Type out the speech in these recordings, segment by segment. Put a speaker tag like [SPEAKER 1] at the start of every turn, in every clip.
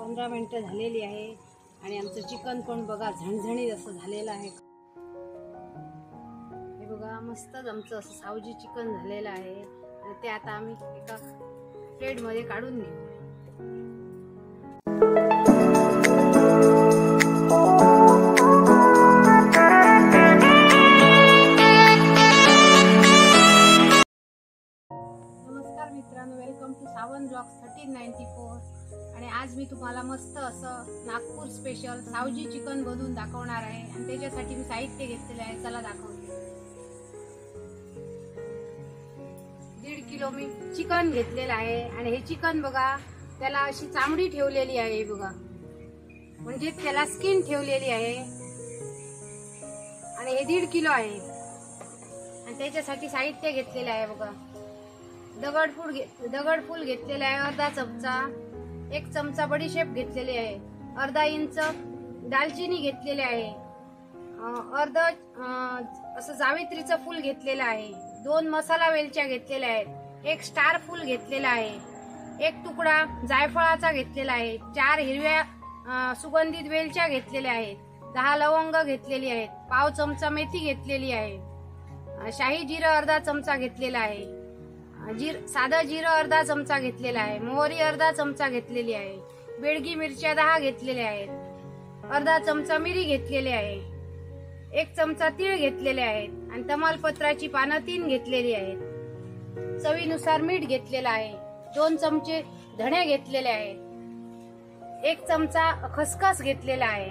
[SPEAKER 1] 15 मिनिटं झालेली आहे आणि आमचं चिकन पण बघा झणझणीत असं झालेलं आहे। हे बघा मस्तच आमचं असं सावजी चिकन झालेलं आहे आणि ते आता आम्ही एका प्लेटमध्ये काढून घेऊ। नमस्कार मित्रांनो, वेलकम टू सावन ब्लॉग्स 1394। आणि आज मी तुम्हाला मस्त असं नागपूर स्पेशल सावजी चिकन बनवून दाखवणार आहे आणि त्याच्यासाठी मी साहित्य घेतलेले आहे। चला दाखवते। 1.5 किलो मी चिकन घेतलेलं आहे आणि हे चिकन बघा त्याला अशी चामडी ठेवलेली आहे बघा, म्हणजे त्याला स्किन ठेवलेली आहे आणि हे 1.5 किलो आहे। आणि त्याच्यासाठी साहित्य घेतलेले आहे बघा, दगडफूल घेतलेले आहे अर्धा चमचा, 1 चमचा बडीशेप घेतलेली आहे, अर्धा इंच दालचिनी घेतलेली आहे, अर्ध असं जावित्रीचं फूल घेतलेलं आहे, 2 मसाला वेलच्या घेतलेल्या आहेत, 1 स्टार फूल घेतलेला आहे, 1 तुकडा जायफळाचा घेतलेला आहे, 4 हिरव्या सुगंधित वेलच्या घेतलेल्या आहेत, 10 लवंग घेतलेली आहेत, पाव चमचा मेथी घेतलेली आहे, शाही जिरं अर्धा चमचा घेतलेला आहे, साधा जिरं अर्धा चमचा घेतलेला आहे, मोहरी अर्धा चमचा घेतलेली आहे, बेडगी मिरच्या 10 घेतलेल्या आहेत, अर्धा चमचा मिरी घेतलेली आहे, 1 चमचा तीळ घेतलेले आहेत आणि तमालपत्राची पानं 3 घेतलेली आहेत, चवीनुसार मीठ घेतलेलं आहे, 2 चमचे धणे घेतलेले आहेत, 1 चमचा खसखस घेतलेला आहे,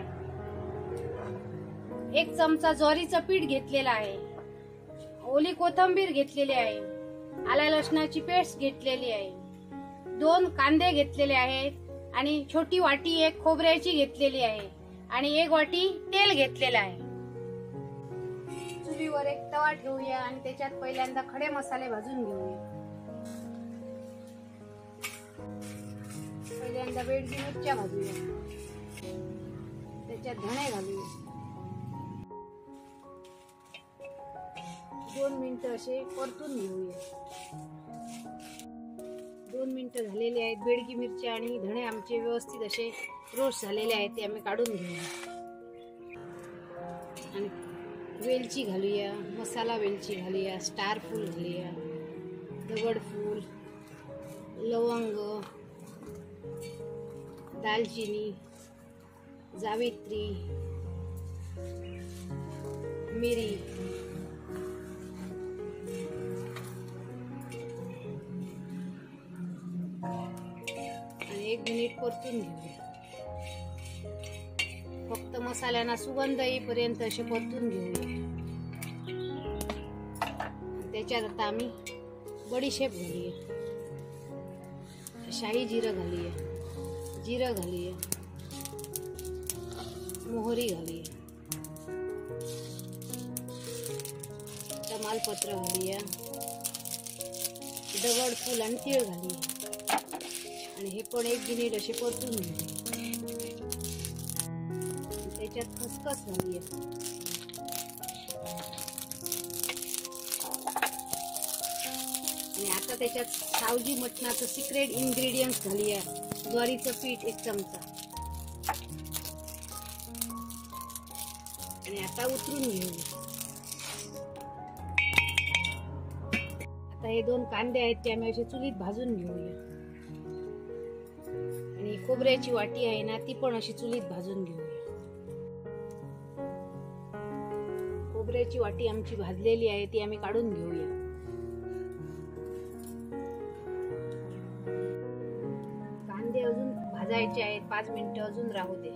[SPEAKER 1] 1 चमचा ज्वारीचं पीठ घेतलेलं आहे, ओली कोथिंबीर घेतलेली आहे, आला लसणाची पेस्ट घेतलेली आहे, 2 कांदे घेतलेले आहेत आणि छोटी वाटी 1 खोबऱ्याची घेतलेली आहे आणि 1 वाटी तेल घेतलेलं आहे। चुलीवर 1 तवा ठेवूया आणि त्याच्यात पहिल्यांदा खडे मसाले भाजून घेऊया। पहिल्यांदा बेडगी मिरच्या भाजूया, त्याच्यात धणे घालूया, 2 मिनिटं असे परतून घेऊया। 2 मिनिटं झालेली आहेत, बेडगी मिरची आणि धणे आमचे व्यवस्थित असे रोस्ट झालेले आहेत, ते आम्ही काढून घेऊया आणि वेलची घालूया, मसाला वेलची घालूया, स्टार फूल घालूया, दगडफूल, लवंग, दालचिनी, जावित्री, मिरी आणि 1 मिनिट परतून घेऊया। फक्त मसाल्यांना सुगंध येईपर्यंत असे परतून घेऊया। त्याच्यात आता आम्ही बडीशेप घालूया, शाही जिरं घालूया, जिरं घालूया, मोहरी घालूया, तमालपत्र घालूया, दगडफूल आणि तीळ घालूया आणि हे पण 1 मिनिट असे परतून घेऊया। त्याच्यात खसखस घालूया, आणि आता त्याच्यात सावजी मटणाचं सिक्रेट इन्ग्रेडियंट्स घालूया, ज्वारीचं पीठ 1 चमचा आणि आता उतरून घेऊया। आता हे 2 कांदे आहेत ते आम्ही असे चुलीत भाजून घेऊया आणि खोबऱ्याची वाटी आहे ना ती पण अशी चुलीत भाजून घेऊया। खोबऱ्याची वाटी आमची भाजलेली आहे, ती आम्ही काढून घेऊया। कांदे अजून भाजायचे आहेत, 5 मिनिटं अजून राहू दे।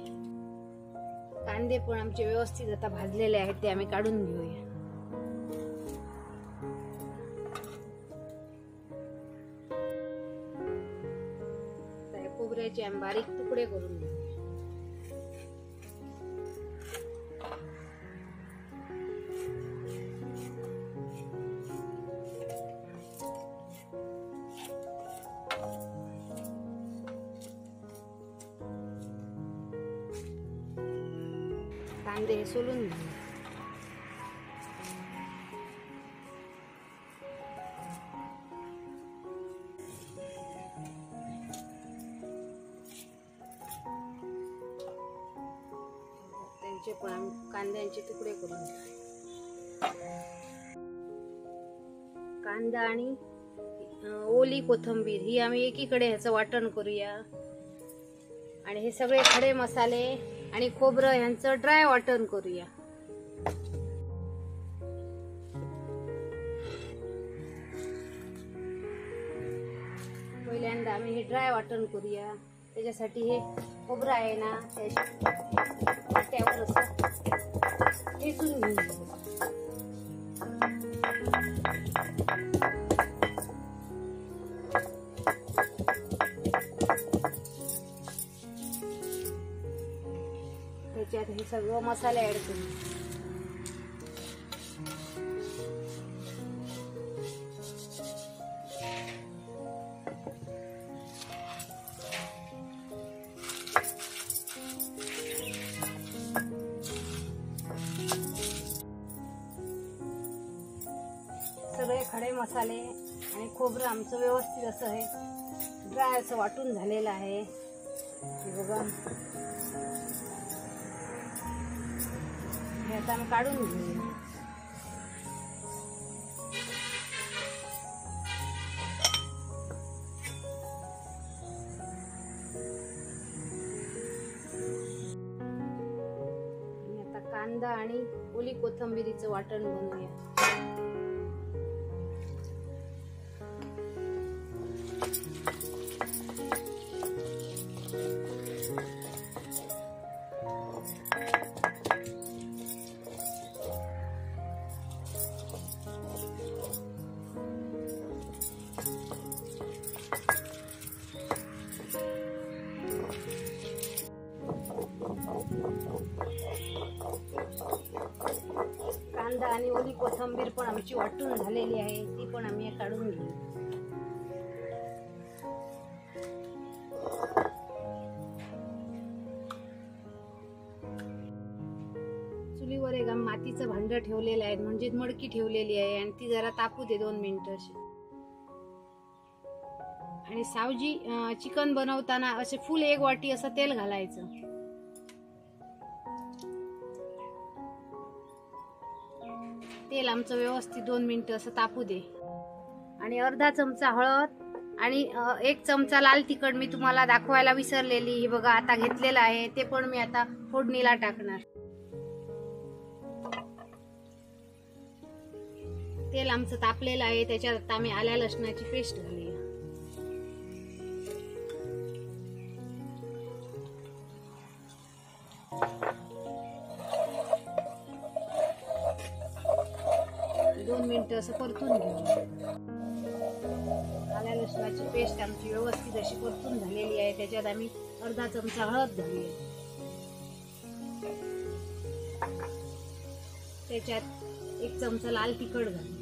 [SPEAKER 1] कांदे पण आमचे व्यवस्थित आता भाजलेले आहेत, ते आम्ही काढून घेऊया। खोबऱ्याचे आम्ही बारीक तुकडे करून घेऊ। कांदे सोलून घेऊ। त्याचे पण आम्ही कांद्यांचे तुकडे करून घेऊ. कांदा आणि ओली कोथिंबीर ही आम्ही एकीकडे ह्याचं वाटण करूया. आणि हे सगळे खडे मसाले आणि खोबरं ह्यांचं ड्राय वाटण करूया. पहिल्यांदा आम्ही हे ड्राय वाटण करूया. त्याच्यासाठी हे खोबरं आहे ना त्यावर असं ठेचून घेऊ. त्याच्यात हे सगळं मसाले ऍड करू. सगळे खडे मसाले आणि खोबरं आमचं व्यवस्थित असं आहे ड्राय असं वाटून झालेलं आहे. हे बघा, हे आता आम्ही काढून घेऊ. आता कांदा आणि ओली कोथिंबीरीचं वाटण बनवूया. कांदा आणि ओली कोथिंबीर पण आमची वाटून झालेली आहे, ती पण आम्ही काढून घेऊ. चुलीवर एक मातीचं भांड ठेवलेलं आहे, म्हणजे मडकी ठेवलेली आहे आणि ती जरा तापू दे 2 मिनिटं अशी. आणि सावजी चिकन बनवताना असे फुल 1 वाटी असं तेल घालायचं. तेल आमचं व्यवस्थित 2 मिनिटं असं तापू दे. आणि अर्धा चमचा हळद आणि 1 चमचा लाल तिखट मी तुम्हाला दाखवायला विसरलेली. हे बघा आता घेतलेलं आहे, ते पण मी आता फोडणीला टाकणार. तेल आमचं तापलेलं आहे, त्याच्यात आता आम्ही आल्या लसणाची पेस्ट घालूया. दोन मिनिटं असं परतून घेऊ. आल्या लसणाची पेस्ट आमची व्यवस्थित अशी परतून झालेली आहे. त्याच्यात आम्ही अर्धा चमचा हळद घालूया. त्याच्यात 1 चमचा लाल तिखट घालू.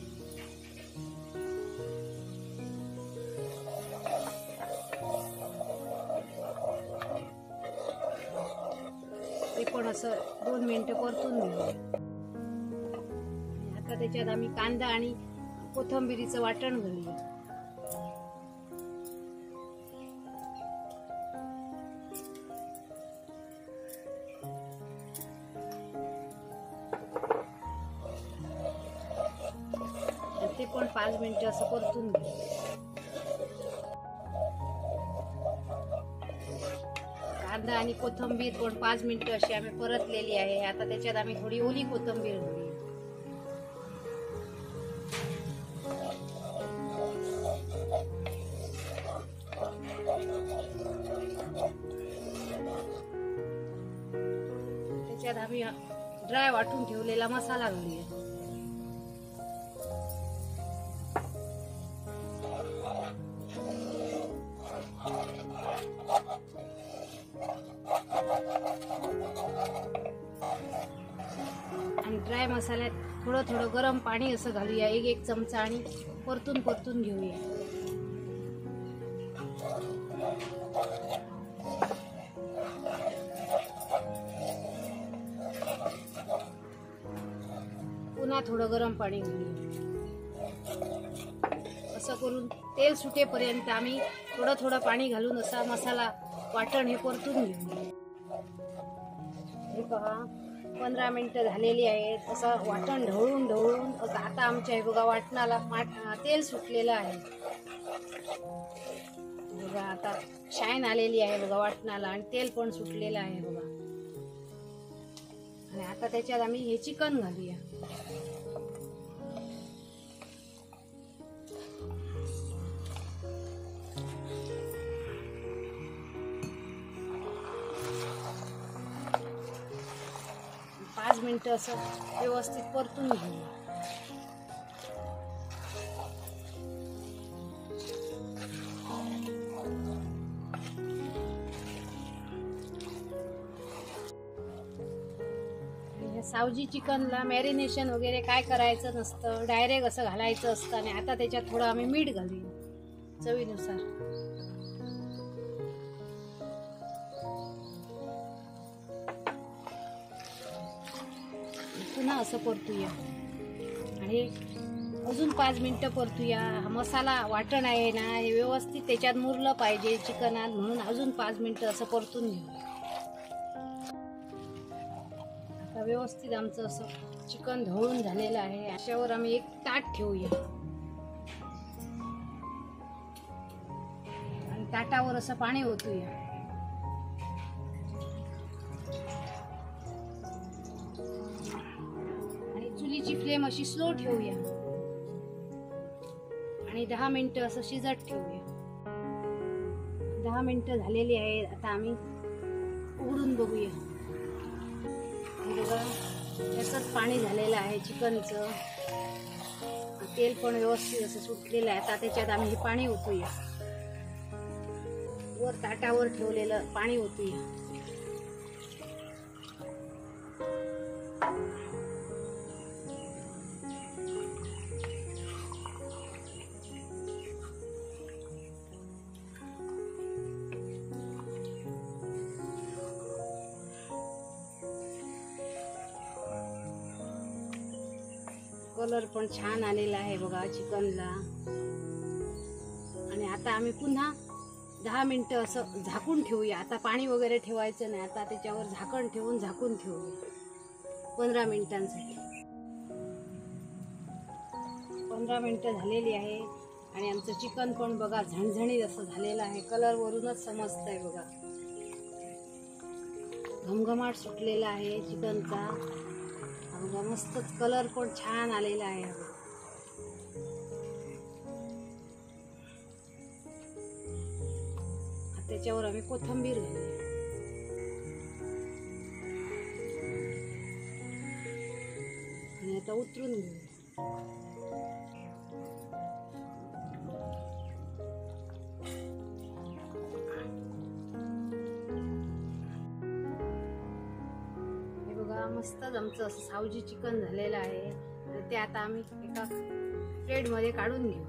[SPEAKER 1] ते पण असं 2 मिनिटं परतून घेऊ. आता त्याच्यात आम्ही कांदा आणि कोथिंबीरीचं वाटण घालूया. ते पण 5 मिनिटं असं परतून घेऊ. कांदा आणि कोथिंबीर पण 5 मिनिटं अशी आम्ही परतलेली आहे. आता त्याच्यात आम्ही थोडी ओली कोथिंबीर घालूया. त्याच्यात आम्ही ड्राय वाटून ठेवलेला मसाला घालूया. आणि ड्राय मसाल्यात थोडं थोडं गरम पाणी असं घालूया, 1 चमचा, आणि परतून घेऊया. पुन्हा थोडं गरम पाणी घालूया. असं करून तेल सुटेपर्यंत आम्ही थोडं थोडं पाणी घालून असा मसाला वाटण हे परतून घेऊ. हे पहा, 15 मिनिटं झालेली आहेत. असं वाटण ढवळून ढवळून आता आमच्या हे बघा वाटणाला तेल सुटलेलं आहे बघा. आता शाईन आलेली आहे बघा वाटणाला आणि तेल पण सुटलेलं आहे बघा. आणि आता त्याच्यात आम्ही हे चिकन घालूया. पाच मिनिटं असं व्यवस्थित परतून घेऊया. सावजी चिकनला मॅरिनेशन वगैरे काय करायचं नसतं, डायरेक्ट असं घालायचं असतं. आणि आता त्याच्यात थोडं आम्ही मीठ घालूया चवीनुसार. पुन्हा असं परतूया आणि अजून 5 मिनिटं परतूया. हा मसाला वाटण आहे ना हे व्यवस्थित त्याच्यात मुरलं पाहिजे चिकनात, म्हणून अजून 5 मिनिटं असं परतून घेऊया. आता व्यवस्थित आमचं असं चिकन ढवळून झालेलं आहे. अशावर आम्ही एक ताट ठेवूया आणि ताटावर असं पाणी ओतूया. आणि चुलीची फ्लेम अशी स्लो ठेवूया आणि 10 मिनिटं असं शिजत ठेवूया. 10 मिनिटं झालेली आहेत. आता आम्ही उघडून बघूया. बघा त्याचंच पाणी झालेलं आहे चिकनचं. तेल पण व्यवस्थित असं सुटलेलं आहे. आता त्याच्यात आम्ही हे पाणी ओतूया. वर ताटावर ठेवलेलं पाणी ओतूया. कलर पण छान आलेला आहे बघा चिकनला. आणि आता आम्ही पुन्हा 10 मिनिटं असं झाकून ठेवूया. आता पाणी वगैरे ठेवायचं नाही. आता त्याच्यावर झाकण ठेवून झाकून ठेवूया 15 मिनिटांसाठी. 15 मिनिटं झालेली आहे आणि आमचं चिकन पण बघा झणझणीत असं झालेलं आहे. कलर वरूनच समजतंय बघा. घमघमाट सुटलेला आहे चिकनचा. बघा मस्तच कलर पण छान आलेला आहे. त्याच्यावर आम्ही कोथिंबीर घालूया. आणि आता उतरून घेऊया. मस्तच आमचं असं सावजी चिकन झालेलं आहे. आणि ते आता आम्ही एका प्लेट मध्ये काढून घेऊ.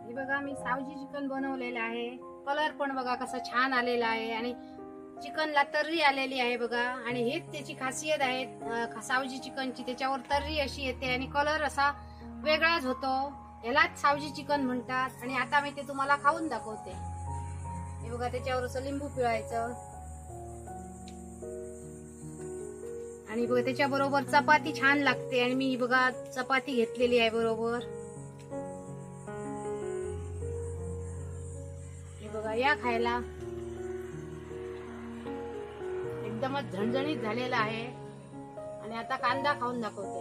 [SPEAKER 1] हे बघा मी सावजी चिकन बनवलेलं आहे. कलर पण बघा कसा छान आलेला आहे आणि चिकनला तर्री आलेली आहे बघा. आणि हेच त्याची खासियत आहे सावजी चिकनची. त्याच्यावर तर्री अशी येते आणि कलर असा वेगळाच होतो. यालाच सावजी चिकन म्हणतात. आणि आता मी ते तुम्हाला खाऊन दाखवते. हे बघा त्याच्यावर असं लिंबू पिळायचं आणि बघा त्याच्या बरोबर चपाती छान लागते. आणि मी बघा चपाती घेतलेली आहे बरोबर. बघा या खायला एकदमच झणझणीत झालेला आहे. आणि आता कांदा खाऊन दाखवते.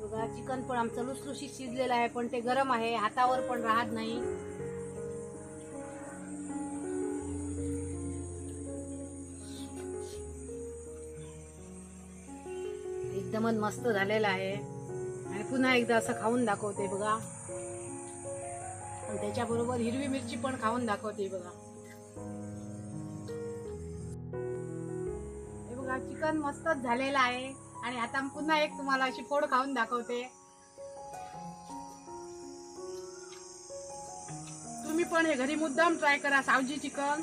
[SPEAKER 1] बघा चिकन पण आमचं लुसलुशीत शिजलेलं आहे. पण ते गरम आहे, हातावर पण राहत नाही. एकदमच मस्त झालेला आहे. आणि पुन्हा एकदा असं खाऊन दाखवते बघा. आणि त्याच्याबरोबर हिरवी मिरची पण खाऊन दाखवते बघा. हे बघा चिकन मस्तच झालेलं आहे. आणि आता पुन्हा एक तुम्हाला अशी फोड खाऊन दाखवते.
[SPEAKER 2] पण हे घरी मुद्दाम ट्राय करा. सावजी चिकन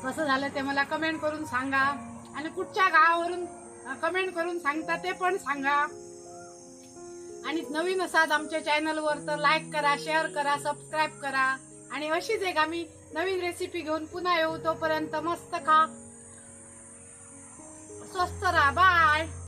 [SPEAKER 2] कसं झालं ते मला कमेंट करून सांगा. आणि कुठच्या गावावरून कमेंट करून सांगता ते पण सांगा. आणि नवीन असाल आमच्या चॅनलवर तर लाईक करा, शेअर करा, सबस्क्राईब करा. आणि अशीच एक आम्ही नवीन रेसिपी घेऊन पुन्हा येऊ. तोपर्यंत मस्त खा, स्वस्त राहा. बाय.